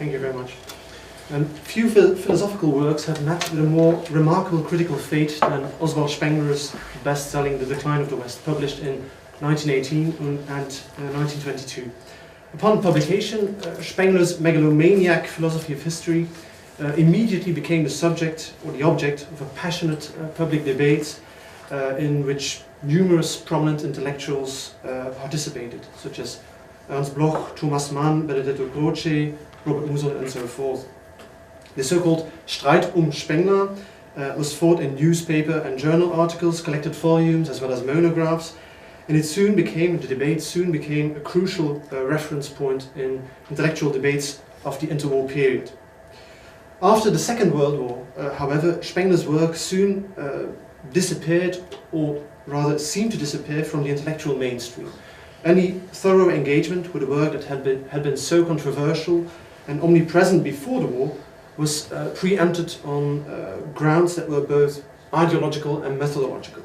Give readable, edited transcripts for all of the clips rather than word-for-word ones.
Thank you very much. Few philosophical works have met with a more remarkable critical fate than Oswald Spengler's best-selling The Decline of the West, published in 1918 and 1922. Upon publication, Spengler's megalomaniac philosophy of history immediately became the subject or the object of a passionate public debate in which numerous prominent intellectuals participated, such as Ernst Bloch, Thomas Mann, Benedetto Croce, Robert Musil, and so forth. The so-called Streit Spengler was fought in newspaper and journal articles, collected volumes, as well as monographs, and the debate soon became a crucial reference point in intellectual debates of the interwar period. After the Second World War, however, Spengler's work soon disappeared, or rather seemed to disappear from the intellectual mainstream. Any thorough engagement with a work that had been so controversial and omnipresent before the war was preempted on grounds that were both ideological and methodological.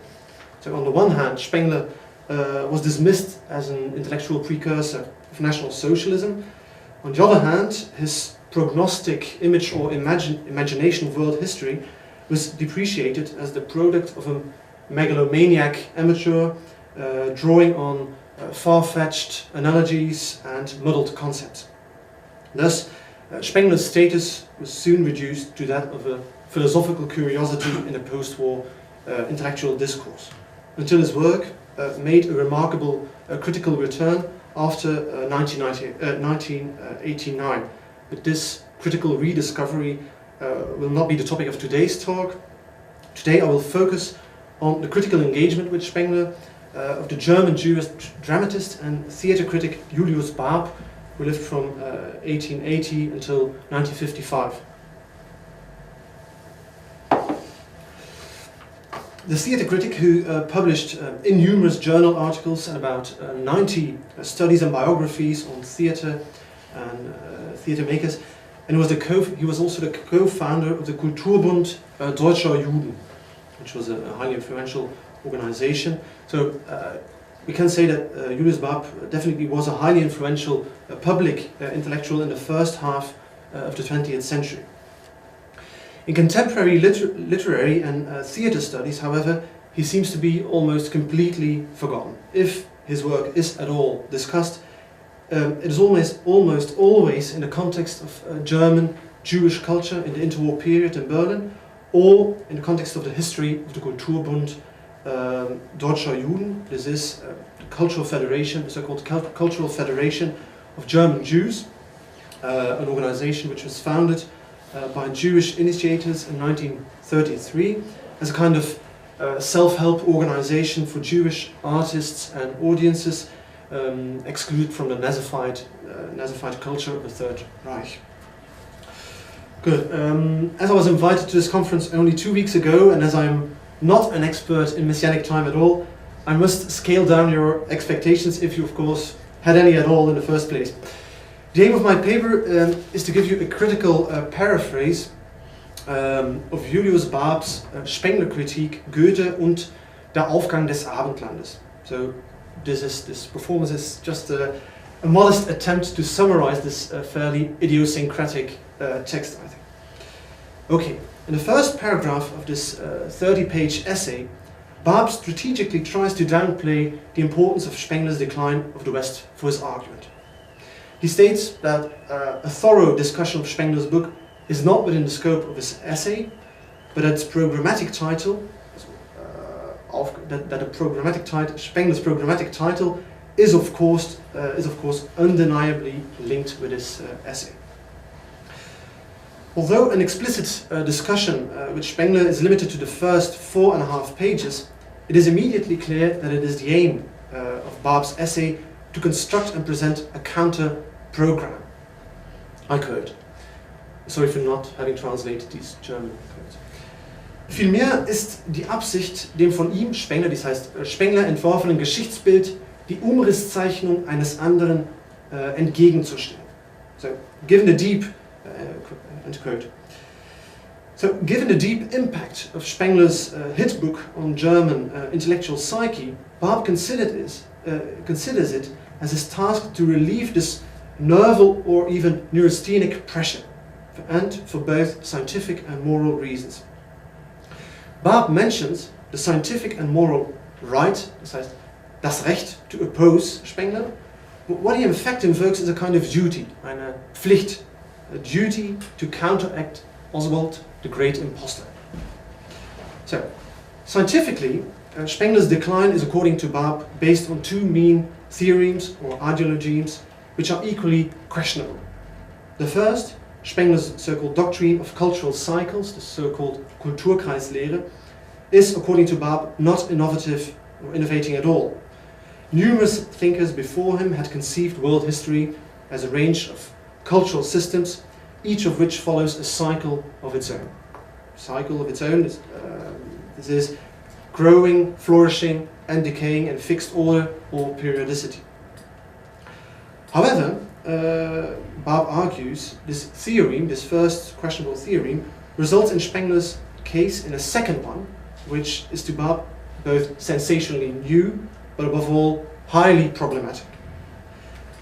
So on the one hand, Spengler was dismissed as an intellectual precursor of National Socialism. On the other hand, his prognostic image or imagination of world history was depreciated as the product of a megalomaniac amateur drawing on far-fetched analogies and muddled concepts. Thus, Spengler's status was soon reduced to that of a philosophical curiosity in a post-war intellectual discourse, until his work made a remarkable critical return after 1989. But this critical rediscovery will not be the topic of today's talk. Today I will focus on the critical engagement with Spengler of the German Jewish dramatist and theatre critic Julius, who lived from 1880 until 1955. The theatre critic, who published innumerous journal articles and about 90 studies and biographies on theatre and theatre makers, and he was also the co-founder of the Kulturbund Deutscher Juden, which was a highly influential organization. So we can say that Julius definitely was a highly influential public intellectual in the first half of the 20th century. In contemporary literary and theatre studies, however, he seems to be almost completely forgotten. If his work is at all discussed, it is almost always in the context of German Jewish culture in the interwar period in Berlin, or in the context of the history of the Kulturbund Deutscher Juden. This is the cultural federation, the so-called Cultural Federation of German Jews, an organization which was founded by Jewish initiators in 1933 as a kind of self-help organization for Jewish artists and audiences excluded from the Nazified culture of the Third Reich. Good. As I was invited to this conference only 2 weeks ago, and as I'm not an expert in Messianic time at all, I must scale down your expectations, if you of course had any at all in the first place. The aim of my paper is to give you a critical paraphrase of Julius Barb's Spengler-Kritik, Goethe und der Aufgang des Abendlandes. So this performance is just a modest attempt to summarize this fairly idiosyncratic text, I think. Okay, in the first paragraph of this 30-page essay, Barb strategically tries to downplay the importance of Spengler's decline of the West for his argument. He states that a thorough discussion of Spengler's book is not within the scope of his essay, but that its programmatic title, Spengler's programmatic title, is of course undeniably linked with his essay. Although an explicit discussion with Spengler is limited to the first 4.5 pages, it is immediately clear that it is the aim of Barb's essay to construct and present a counter-program. I quote. Sorry for not having translated these German quotes. Vielmehr ist die Absicht, dem von ihm, Spengler, das heißt Spengler entworfenen Geschichtsbild, die Umrisszeichnung eines anderen entgegenzustellen. So, given the deep impact of Spengler's hit book on German intellectual psyche, Barb considers it as his task to relieve this nerval or even neurasthenic pressure, and for both scientific and moral reasons. Barb mentions the scientific and moral right, das heißt, das Recht to oppose Spengler. What he in fact invokes is a kind of duty, eine Pflicht, a duty to counteract Oswald, the great impostor. So, scientifically, Spengler's decline is, according to Barb, based on two main theorems or ideologies which are equally questionable. The first, Spengler's so-called doctrine of cultural cycles, the so-called Kulturkreislehre, is, according to Barb, not innovative or innovating at all. Numerous thinkers before him had conceived world history as a range of cultural systems, each of which follows a cycle of its own. Cycle of its own is, this is growing, flourishing, and decaying in fixed order or periodicity. However, Barb argues this theorem, this first questionable theorem, results in Spengler's case in a second one, which is to Barb both sensationally new, but above all, highly problematic.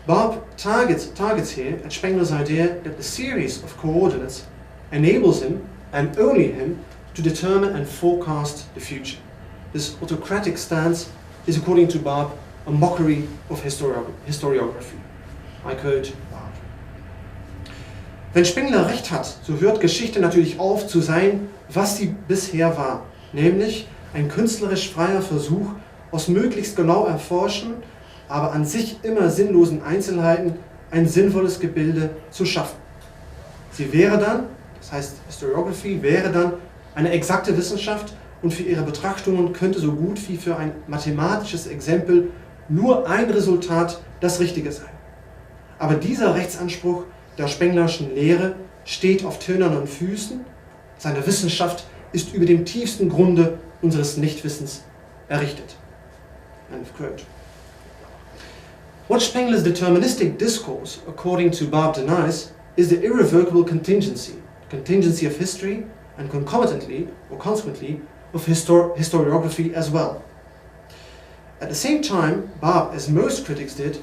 Barb targets here at Spengler's idea that the series of coordinates enables him, and only him, to determine and forecast the future. This autocratic stance is, according to Barb, a mockery of historiography. I quote Barb. Wenn Spengler recht hat, so hört Geschichte natürlich auf zu sein, was sie bisher war, nämlich ein künstlerisch freier Versuch, aus möglichst genau erforschen, aber an sich immer sinnlosen Einzelheiten ein sinnvolles Gebilde zu schaffen. Sie wäre dann, das heißt Historiography, wäre dann eine exakte Wissenschaft und für ihre Betrachtungen könnte so gut wie für ein mathematisches Exempel nur ein Resultat das Richtige sein. Aber dieser Rechtsanspruch der Spenglerschen Lehre steht auf tönernen Füßen, seine Wissenschaft ist über dem tiefsten Grunde unseres Nichtwissens errichtet. End of quote. What Spengler's deterministic discourse, according to Barb, denies is the irrevocable contingency of history, and concomitantly, or consequently, of historiography as well. At the same time, Barb, as most critics did,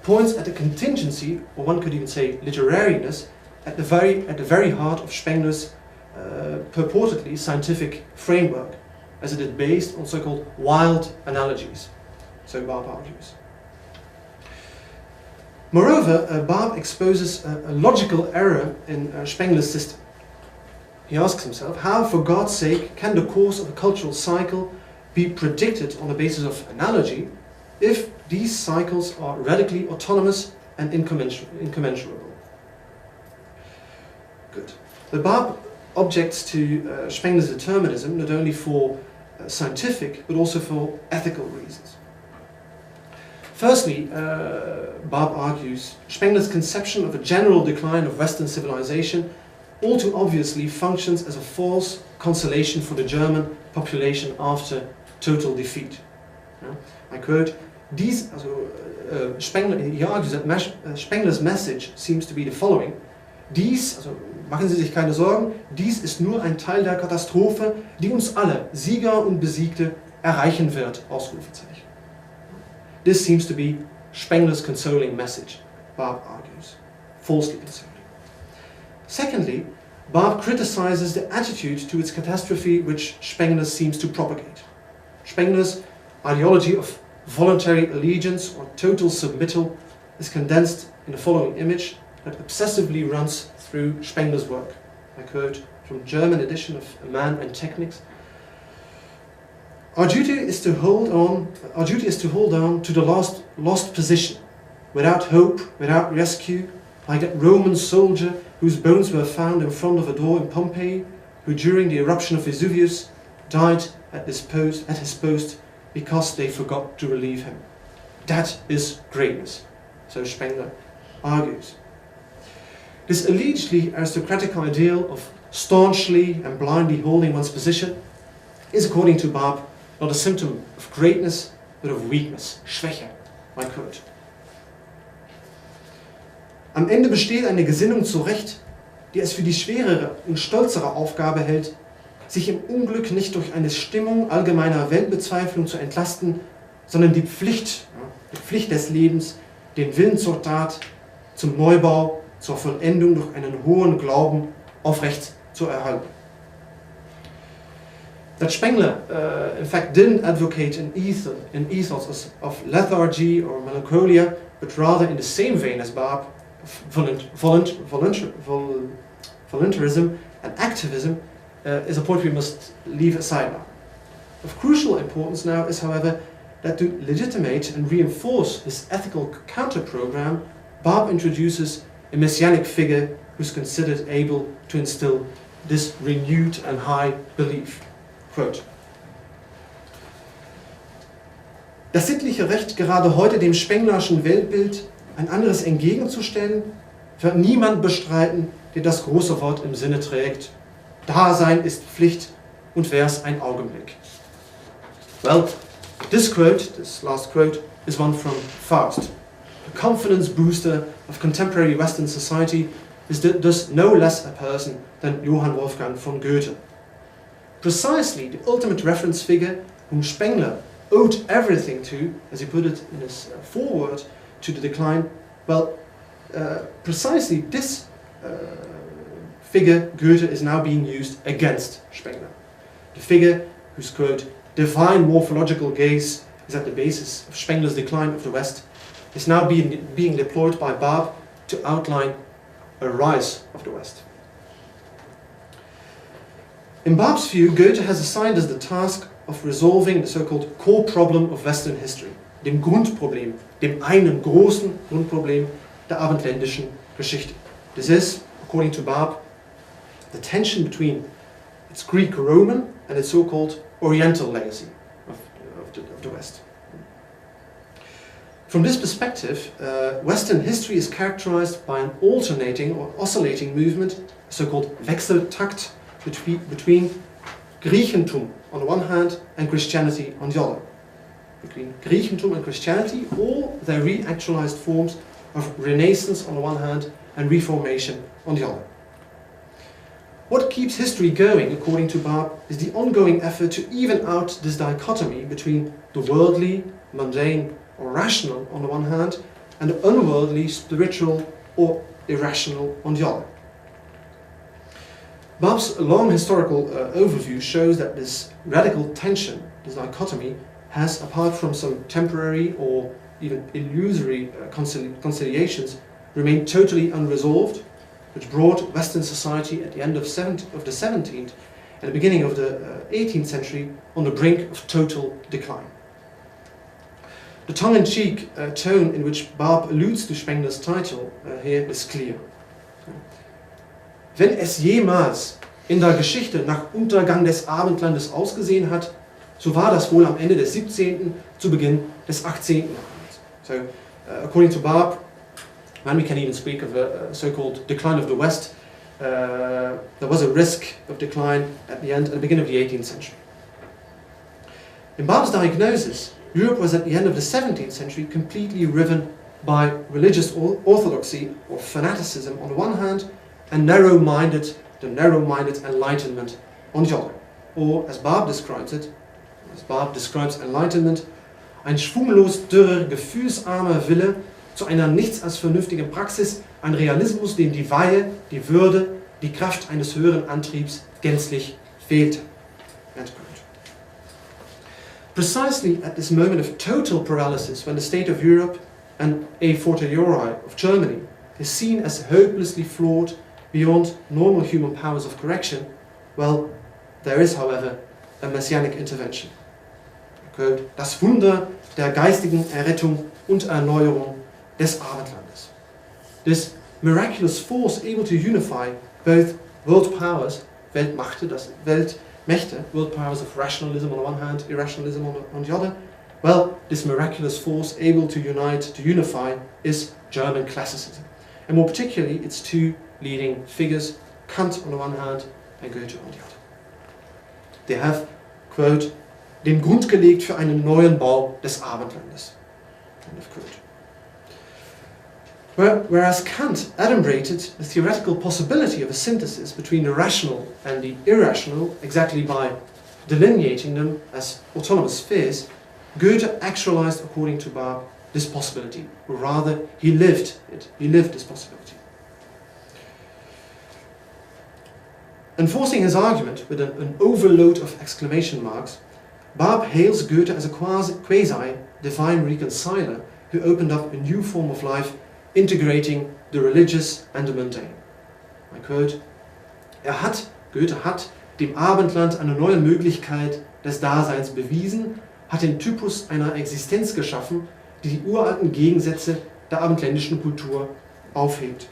points at the contingency, or one could even say literariness, at the very heart of Spengler's purportedly scientific framework, as it is based on so-called wild analogies. So Barb argues. Moreover, Barb exposes a logical error in Spengler's system. He asks himself, how, for God's sake, can the course of a cultural cycle be predicted on the basis of analogy if these cycles are radically autonomous and incommensurable? Good. The Barb objects to Spengler's determinism not only for scientific but also for ethical reasons. Firstly, Barb argues, Spengler's conception of a general decline of Western civilization all too obviously functions as a false consolation for the German population after total defeat. I quote, Spengler, he argues that Spengler's message seems to be the following: dies, also machen Sie sich keine Sorgen, dies ist nur ein Teil der Katastrophe, die uns alle, Sieger und Besiegte, erreichen wird, Ausrufezeichen. This seems to be Spengler's consoling message, Barb argues, falsely consoling. Secondly, Barb criticizes the attitude to its catastrophe which Spengler seems to propagate. Spengler's ideology of voluntary allegiance or total submittal is condensed in the following image that obsessively runs through Spengler's work. I quote from German edition of A Man and Technics. Our duty is to hold on to the lost position, without hope, without rescue, like that Roman soldier whose bones were found in front of a door in Pompeii, who during the eruption of Vesuvius died at his post because they forgot to relieve him. That is greatness, so Spengler argues. This allegedly aristocratic ideal of staunchly and blindly holding one's position is, according to Barb, not a symptom of greatness, but of weakness, Schwäche. I quote. Am Ende besteht eine Gesinnung zu Recht, die es für die schwerere und stolzere Aufgabe hält, sich im Unglück nicht durch eine Stimmung allgemeiner Weltbezweiflung zu entlasten, sondern die Pflicht des Lebens, den Willen zur Tat, zum Neubau, zur Vollendung durch einen hohen Glauben aufrecht zu erhalten. That Spengler, in fact, didn't advocate an ethos of lethargy or melancholia, but rather in the same vein as Barb, voluntarism and activism, is a point we must leave aside now. Of crucial importance now is, however, that to legitimate and reinforce this ethical counter-program, Barb introduces a messianic figure who's considered able to instill this renewed and high belief. Quote: Das sittliche Recht, gerade heute dem Spenglerschen Weltbild ein anderes entgegenzustellen, wird niemand bestreiten, der das große Wort im Sinne trägt. Dasein ist Pflicht und wär's ein Augenblick. Well, this last quote, is one from Faust. The confidence booster of contemporary Western society is thus no less a person than Johann Wolfgang von Goethe. Precisely the ultimate reference figure whom Spengler owed everything to, as he put it in his foreword to the decline, well, precisely this figure, Goethe, is now being used against Spengler. The figure whose, quote, divine morphological gaze is at the basis of Spengler's decline of the West, is now being deployed by Barb to outline a rise of the West. In Barb's view, Goethe has assigned us the task of resolving the so-called core problem of Western history, dem Grundproblem, dem einen großen Grundproblem der abendländischen Geschichte. This is, according to Barb, the tension between its Greek-Roman and its so-called Oriental legacy of the West. From this perspective, Western history is characterized by an alternating or oscillating movement, a so-called Wechseltakt, between Griechentum on the one hand and Christianity on the other. Between Griechentum and Christianity, all their re-actualized forms of Renaissance on the one hand and Reformation on the other. What keeps history going, according to Barb, is the ongoing effort to even out this dichotomy between the worldly, mundane or rational on the one hand and the unworldly, spiritual or irrational on the other. Barb's long historical overview shows that this radical tension, this dichotomy, has, apart from some temporary or even illusory conciliations, remained totally unresolved, which brought Western society at the end of the 17th and the beginning of the 18th century on the brink of total decline. The tongue-in-cheek tone in which Barb alludes to Spengler's title here is clear. Wenn es jemals in der Geschichte nach Untergang des Abendlandes ausgesehen hat, so war das wohl am Ende des 17. zu Beginn des 18. Jahrhunderts. So, according to Barb, and we can even speak of a so-called decline of the West, there was a risk of decline at the beginning of the 18th century. In Barb's diagnosis, Europe was at the end of the 17th century completely riven by religious orthodoxy or fanaticism on the one hand, and the narrow-minded Enlightenment on the other. Or, as Barb describes Enlightenment, ein schwunglos dürrer, gefühlsarmer Wille zu einer nichts als vernünftigen Praxis, ein Realismus, dem die Weihe, die Würde, die Kraft eines höheren Antriebs gänzlich fehlte. Precisely at this moment of total paralysis, when the state of Europe and a fortiori of Germany is seen as hopelessly flawed beyond normal human powers of correction, well, there is, however, a messianic intervention. Quote, das Wunder der geistigen Errettung und Erneuerung des Abendlandes. This miraculous force able to unify both world powers, Weltmächte, world powers of rationalism on the one hand, irrationalism on the other. Well, this miraculous force able to unify is German classicism. And more particularly, its two leading figures, Kant on the one hand and Goethe on the other. They have, quote, den Grund gelegt für einen neuen Bau des Abendlandes. End of quote. Whereas Kant adumbrated the theoretical possibility of a synthesis between the rational and the irrational exactly by delineating them as autonomous spheres, Goethe actualized, according to Barb, this possibility, or rather, he lived it. He lived this possibility. Enforcing his argument with an overload of exclamation marks, Barb hails Goethe as a quasi-divine reconciler who opened up a new form of life, integrating the religious and the mundane. I quote, Goethe hat dem Abendland eine neue Möglichkeit des Daseins bewiesen, hat den Typus einer Existenz geschaffen, die die uralten Gegensätze der abendländischen Kultur aufhebt.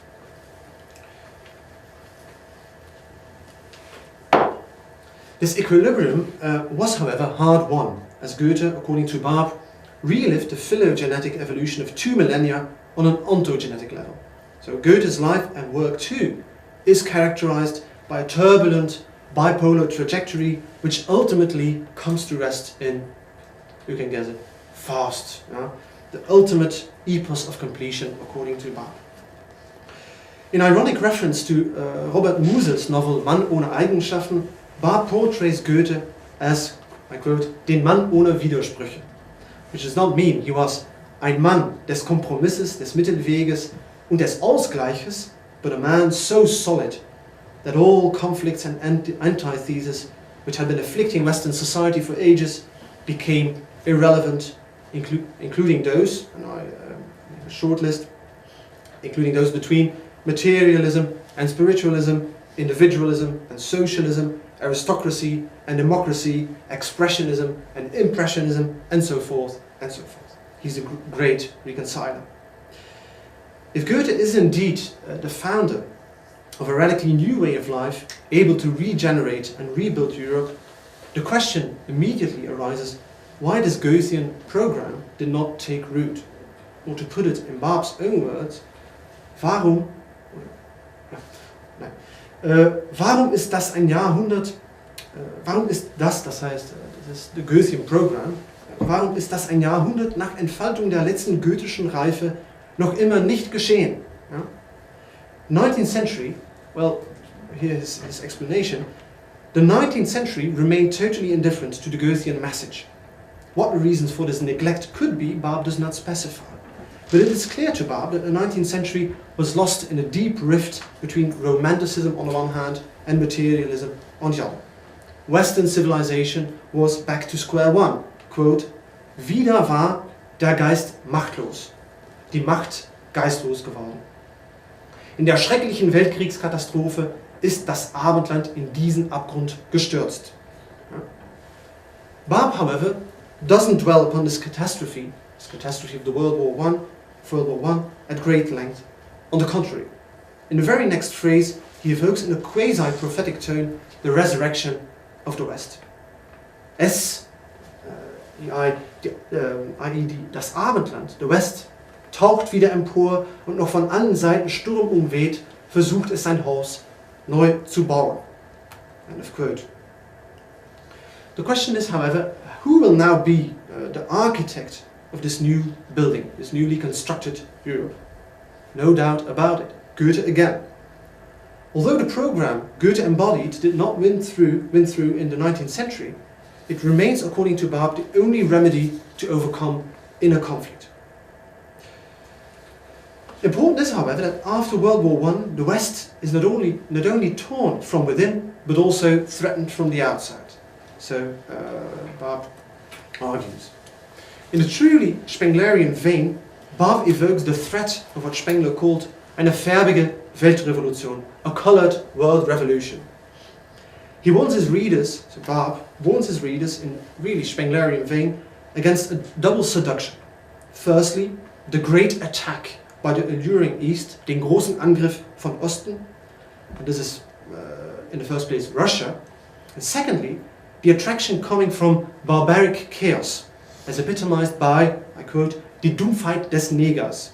This equilibrium was, however, hard won, as Goethe, according to Barb, relived the phylogenetic evolution of 2 millennia on an ontogenetic level. So Goethe's life and work too is characterized by a turbulent, bipolar trajectory which ultimately comes to rest in, you can guess it, fast, the ultimate epos of completion, according to Barb. In ironic reference to Robert Musil's novel Mann ohne Eigenschaften, Barb portrays Goethe as, I quote, den Mann ohne Widersprüche, which does not mean he was ein Mann des Kompromisses, des Mittelweges und des Ausgleiches, but a man so solid that all conflicts and antitheses which had been afflicting Western society for ages became irrelevant, including those, and I have a short list, including those between materialism and spiritualism, individualism and socialism, aristocracy and democracy, expressionism and impressionism, and so forth and so forth. He's a great reconciler. If Goethe is indeed the founder of a radically new way of life, able to regenerate and rebuild Europe, the question immediately arises, why this Goethean program did not take root? Or to put it in Barb's own words, warum ist das ein Jahrhundert, warum ist das, das heißt, das ist the Goethean Program, warum ist das ein Jahrhundert nach Entfaltung der letzten goethischen Reife noch immer nicht geschehen? Ja? 19th century, well, here's his explanation, the 19th century remained totally indifferent to the Goethean message. What the reasons for this neglect could be, Barb does not specify. But it is clear to Barb that the 19th century was lost in a deep rift between Romanticism on the one hand and materialism on the other. Western civilization was back to square one. Quote, wieder war der Geist machtlos, die Macht geistlos geworden. In der schrecklichen Weltkriegskatastrophe ist das Abendland in diesen Abgrund gestürzt. Barb, however, doesn't dwell upon this catastrophe of the World War I, at great length. On the contrary, in the very next phrase, he evokes in a quasi-prophetic tone the resurrection of the West. Das Abendland, the West, taucht wieder empor und noch von allen Seiten sturmumweht, versucht es sein Haus neu zu bauen. End of quote. The question is, however, who will now be the architect of this new building, this newly constructed Europe? No doubt about it, Goethe again. Although the program Goethe embodied did not win through in the 19th century, it remains, according to Barb, the only remedy to overcome inner conflict. Important is, however, that after World War I, the West is not only torn from within, but also threatened from the outside. So Barb argues. In a truly Spenglerian vein, Barb evokes the threat of what Spengler called eine färbige Weltrevolution, a coloured world revolution. He warns his readers, so Barb warns his readers in really Spenglerian vein against a double seduction. Firstly, the great attack by the alluring East, den großen Angriff von Osten, and this is in the first place Russia, and secondly, the attraction coming from barbaric chaos, as epitomized by, I quote, die Dumpfheit des Negers.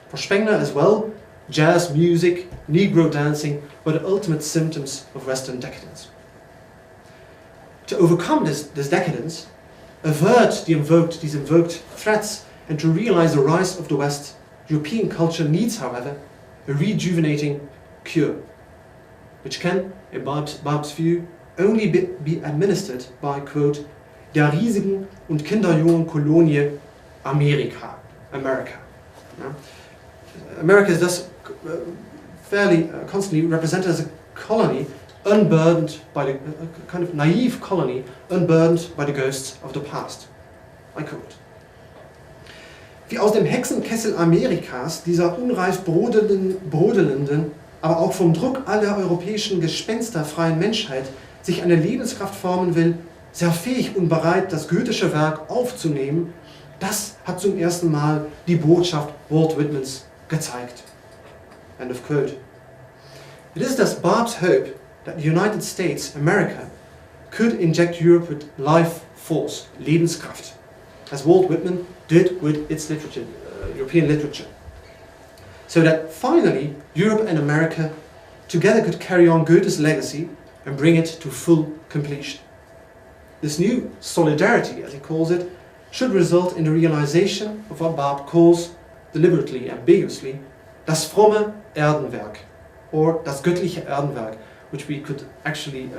For Spengler as well, jazz music, Negro dancing were the ultimate symptoms of Western decadence. To overcome this decadence, avert these invoked threats, and to realize the rise of the West, European culture needs, however, a rejuvenating cure, which can, in Barb's view, only be administered by, quote, der riesigen und kinderjungen Kolonie Amerika, America. America is thus fairly constantly represented as a colony unburdened by a kind of naive colony unburdened by the ghosts of the past. I quote. Wie aus dem Hexenkessel Amerikas, dieser unreif brodelnden, aber auch vom Druck aller europäischen gespensterfreien Menschheit sich eine Lebenskraft formen will, sehr fähig und bereit, das goethische Werk aufzunehmen, das hat zum ersten Mal die Botschaft Walt Whitmans gezeigt. End of quote. It is thus Barb's hope that the United States, America, could inject Europe with life force, Lebenskraft, as Walt Whitman did with its literature, European literature, so that finally Europe and America together could carry on Goethe's legacy and bring it to full completion. This new solidarity, as he calls it, should result in the realization of what Barb calls, deliberately, ambiguously, das fromme Erdenwerk, or das göttliche Erdenwerk, which we could actually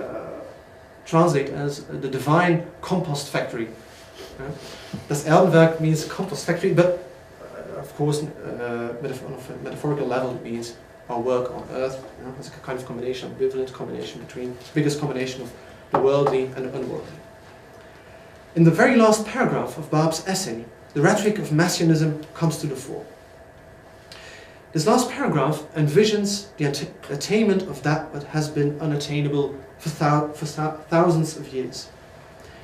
translate as the divine compost factory. Das Erdenwerk means compost factory, but of course, on a metaphorical level, it means our work on earth. It's a kind of combination, ambivalent combination between the biggest combination of the worldly and the unworldly. In the very last paragraph of Barb's essay, the rhetoric of Messianism comes to the fore. This last paragraph envisions the attainment of that what has been unattainable for thousands of years.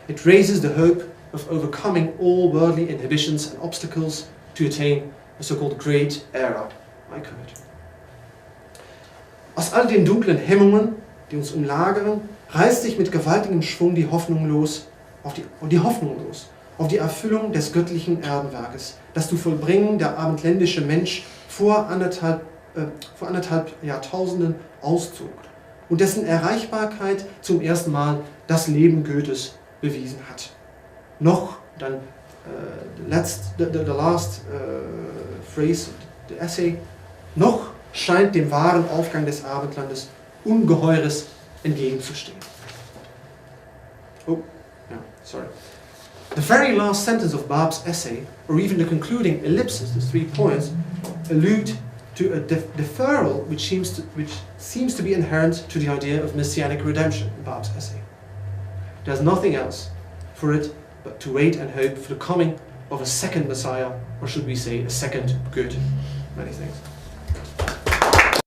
It raises the hope of overcoming all worldly inhibitions and obstacles to attain a so-called great era. I quote. Aus all den dunklen Hemmungen, die uns umlagern, reißt sich mit gewaltigem Schwung die Hoffnung los, auf die Erfüllung des göttlichen Erdenwerkes, das zu vollbringen der abendländische Mensch vor anderthalb Jahrtausenden auszog und dessen Erreichbarkeit zum ersten Mal das Leben Goethes bewiesen hat. Noch, dann the last phrase of the essay, noch scheint dem wahren Aufgang des Abendlandes Ungeheures entgegenzustehen. Oh, no, sorry. The very last sentence of Barb's essay, or even the concluding ellipsis, the 3 points, allude to a deferral which seems to be inherent to the idea of messianic redemption in Barb's essay. There's nothing else for it but to wait and hope for the coming of a second Messiah, or should we say a second Goethe. Many thanks.